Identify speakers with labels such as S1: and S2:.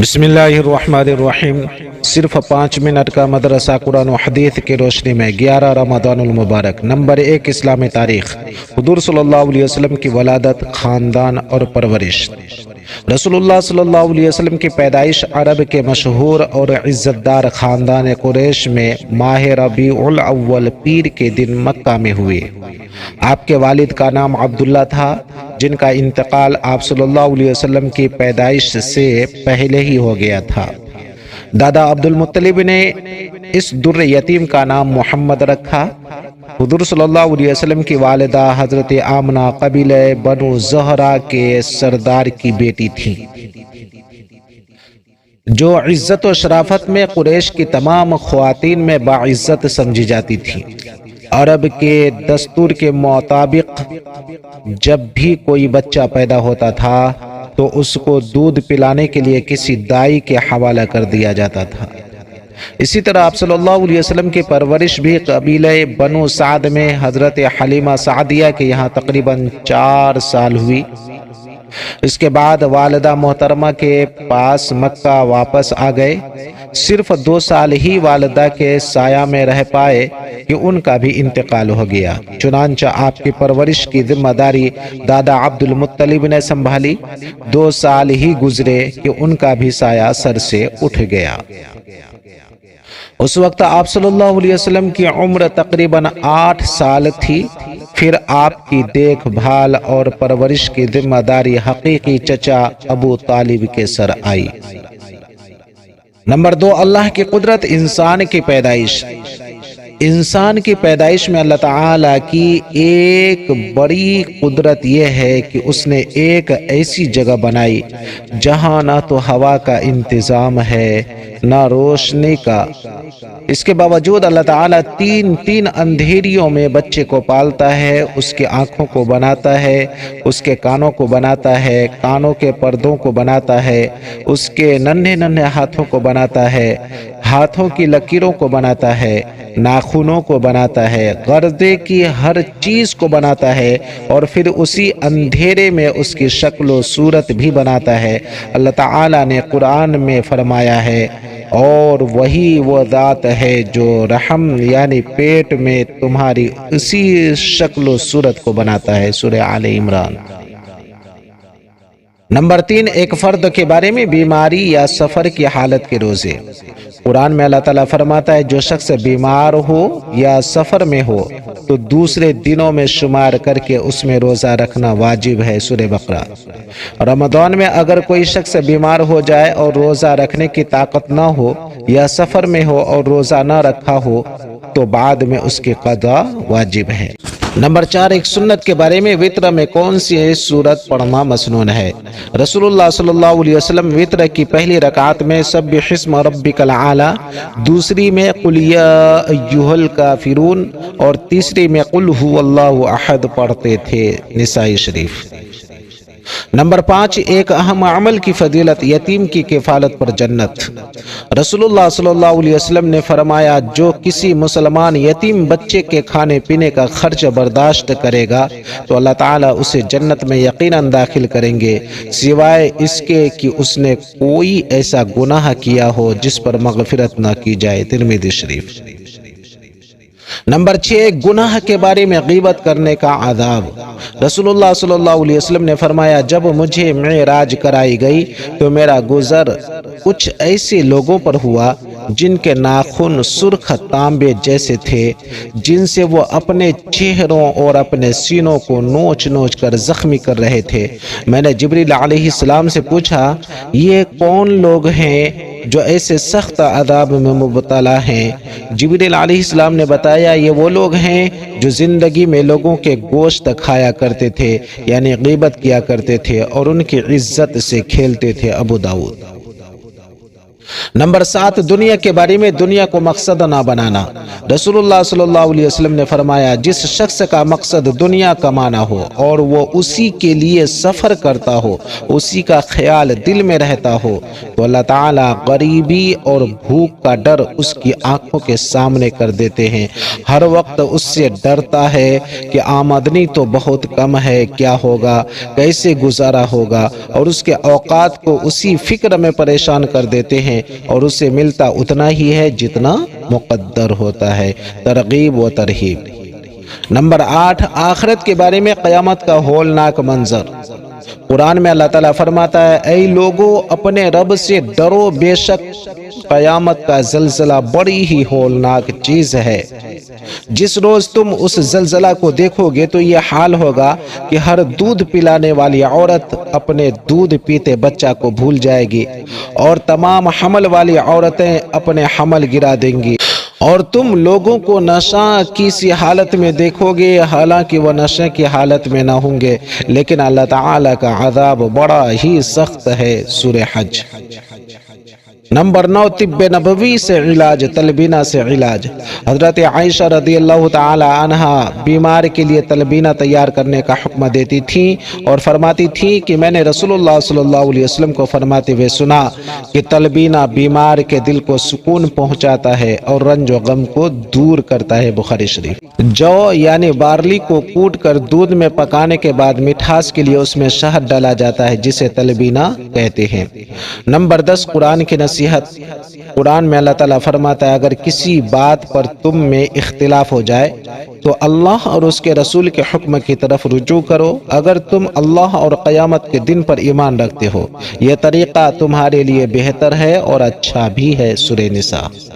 S1: بسم اللہ الرحمن الرحیم۔ صرف 5 منٹ کا مدرسہ قرآن و حدیث کی روشنی میں 11 رمضان المبارک۔ نمبر 1، اسلامی تاریخ۔ حضور صلی اللہ علیہ وسلم کی ولادت، خاندان اور پرورش۔ رسول اللہ صلی اللہ علیہ وسلم کی پیدائش عرب کے مشہور اور عزت دار خاندان قریش میں ماہ ربیع الاول پیر کے دن مکہ میں ہوئے۔ آپ کے والد کا نام عبداللہ تھا، جن کا انتقال آپ صلی اللہ علیہ وسلم کی پیدائش سے پہلے ہی ہو گیا تھا۔ دادا عبد المطلب نے اس در یتیم کا نام محمد رکھا۔ حضور صلی اللہ علیہ وسلم کی والدہ حضرت آمنہ قبیلہ بنو زہرہ کے سردار کی بیٹی تھی، جو عزت و شرافت میں قریش کی تمام خواتین میں باعزت سمجھی جاتی تھی۔ عرب کے دستور کے مطابق جب بھی کوئی بچہ پیدا ہوتا تھا تو اس کو دودھ پلانے کے لیے کسی دائی کے حوالہ کر دیا جاتا تھا۔ اسی طرح آپ صلی اللہ علیہ وسلم کی پرورش بھی قبیلہ بنو سعد میں حضرت حلیمہ سعدیہ کے یہاں تقریباً 4 سال ہوئی۔ اس کے بعد والدہ محترمہ کے پاس مکہ واپس آ گئے۔ صرف 2 سال ہی والدہ کے سایہ میں رہ پائے کہ ان کا بھی انتقال ہو گیا۔ چنانچہ آپ کی پرورش کی ذمہ داری دادا عبد المطلب نے سنبھالی۔ 2 سال ہی گزرے کہ ان کا بھی سایہ سر سے اٹھ گیا۔ اس وقت آپ صلی اللہ علیہ وسلم کی عمر تقریباً 8 سال تھی۔ پھر آپ کی دیکھ بھال اور پرورش کی ذمہ داری حقیقی چچا ابو طالب کے سر آئی۔ نمبر 2، اللہ کی قدرت، انسان کی پیدائش۔ انسان کی پیدائش میں اللہ تعالیٰ کی ایک بڑی قدرت یہ ہے کہ اس نے ایک ایسی جگہ بنائی جہاں نہ تو ہوا کا انتظام ہے نہ روشنی کا۔ اس کے باوجود اللہ تعالیٰ تین اندھیریوں میں بچے کو پالتا ہے، اس کی آنکھوں کو بناتا ہے، اس کے کانوں کو بناتا ہے، کانوں کے پردوں کو بناتا ہے، اس کے ننھے ننھے ہاتھوں کو بناتا ہے، ہاتھوں کی لکیروں کو بناتا ہے، ناخنوں کو بناتا ہے، گردے کی ہر چیز کو بناتا ہے، اور پھر اسی اندھیرے میں اس کی شکل و صورت بھی بناتا ہے۔ اللہ تعالیٰ نے قرآن میں فرمایا ہے، اور وہی وہ ذات ہے جو رحم یعنی پیٹ میں تمہاری اسی شکل و صورت کو بناتا ہے۔ سورہ آل عمران۔ نمبر 3، ایک فرد کے بارے میں بیماری یا سفر کی حالت کے روزے۔ قرآن میں اللہ تعالیٰ فرماتا ہے، جو شخص بیمار ہو یا سفر میں ہو تو دوسرے دنوں میں شمار کر کے اس میں روزہ رکھنا واجب ہے۔ سورہ بقرہ۔ رمضان میں اگر کوئی شخص بیمار ہو جائے اور روزہ رکھنے کی طاقت نہ ہو یا سفر میں ہو اور روزہ نہ رکھا ہو تو بعد میں اس کی قضا واجب ہے۔ نمبر 4، ایک سنت کے بارے میں، وتر میں کون سی سورت پڑھنا مسنون ہے؟ رسول اللہ صلی اللہ علیہ وسلم وتر کی پہلی رکعت میں سبح اسم ربک الاعلی، دوسری میں قل یا ایھا الکافرون اور تیسری میں قل ھو اللہ احد پڑھتے تھے۔ نسائی شریف۔ نمبر 5، ایک اہم عمل کی فضیلت، یتیم کی کفالت پر جنت۔ رسول اللہ صلی اللہ علیہ وسلم نے فرمایا، جو کسی مسلمان یتیم بچے کے کھانے پینے کا خرچ برداشت کرے گا تو اللہ تعالیٰ اسے جنت میں یقیناً داخل کریں گے، سوائے اس کے کہ اس نے کوئی ایسا گناہ کیا ہو جس پر مغفرت نہ کی جائے۔ ترمذی شریف۔ نمبر 6، گناہ کے بارے میں غیبت کرنے کا عذاب۔ رسول اللہ صلی اللہ علیہ وسلم نے فرمایا، جب مجھے معراج کرائی گئی تو میرا گزر کچھ ایسے لوگوں پر ہوا جن کے ناخن سرخ تانبے جیسے تھے، جن سے وہ اپنے چہروں اور اپنے سینوں کو نوچ نوچ کر زخمی کر رہے تھے۔ میں نے جبریل علیہ السلام سے پوچھا، یہ کون لوگ ہیں جو ایسے سخت عذاب میں مبتلا ہیں؟ جبریل علیہ السلام نے بتایا، یہ وہ لوگ ہیں جو زندگی میں لوگوں کے گوشت کھایا کرتے تھے، یعنی غیبت کیا کرتے تھے اور ان کی عزت سے کھیلتے تھے۔ ابو داؤد۔ نمبر 7، دنیا کے بارے میں دنیا کو مقصد نہ بنانا۔ رسول اللہ صلی اللہ علیہ وسلم نے فرمایا، جس شخص کا مقصد دنیا کمانا ہو اور وہ اسی کے لیے سفر کرتا ہو، اسی کا خیال دل میں رہتا ہو، تو اللہ تعالیٰ غریبی اور بھوک کا ڈر اس کی آنکھوں کے سامنے کر دیتے ہیں۔ ہر وقت اس سے ڈرتا ہے کہ آمدنی تو بہت کم ہے، کیا ہوگا، کیسے گزارا ہوگا، اور اس کے اوقات کو اسی فکر میں پریشان کر دیتے ہیں، اور اسے ملتا اتنا ہی ہے جتنا مقدر ہوتا ہے۔ ترغیب و ترہیب۔ نمبر 8، آخرت کے بارے میں قیامت کا ہولناک منظر۔ قرآن میں اللہ تعالیٰ فرماتا ہے، اے لوگو اپنے رب سے ڈرو، بے شک قیامت کا زلزلہ بڑی ہی ہولناک چیز ہے۔ جس روز تم اس زلزلہ کو دیکھو گے تو یہ حال ہوگا کہ ہر دودھ پلانے والی عورت اپنے دودھ پیتے بچہ کو بھول جائے گی، اور تمام حمل والی عورتیں اپنے حمل گرا دیں گی، اور تم لوگوں کو نشہ کی سی حالت میں دیکھو گے، حالانکہ وہ نشے کی حالت میں نہ ہوں گے، لیکن اللہ تعالیٰ کا عذاب بڑا ہی سخت ہے۔ سورہ حج۔ نمبر 9، طب نبوی سے علاج، تلبینہ سے علاج۔ حضرت عائشہ رضی اللہ تعالی عنہا بیمار کے لیے تلبینہ تیار کرنے کا حکم دیتی تھیں اور فرماتی تھیں کہ میں نے رسول اللہ صلی اللہ علیہ وسلم کو فرماتے ہوئے سنا کہ تلبینہ بیمار کے دل کو سکون پہنچاتا ہے اور رنج و غم کو دور کرتا ہے۔ بخاری شریف۔ جو یعنی بارلی کو کوٹ کر دودھ میں پکانے کے بعد مٹھاس کے لیے اس میں شہد ڈالا جاتا ہے، جسے تلبینہ کہتے ہیں۔ نمبر 10، قرآن کی نصیحت۔ قرآن میں اللہ تعالیٰ فرماتا ہے، اگر کسی بات پر تم میں اختلاف ہو جائے تو اللہ اور اس کے رسول کے حکم کی طرف رجوع کرو، اگر تم اللہ اور قیامت کے دن پر ایمان رکھتے ہو، یہ طریقہ تمہارے لیے بہتر ہے اور اچھا بھی ہے۔ سورہ نساء۔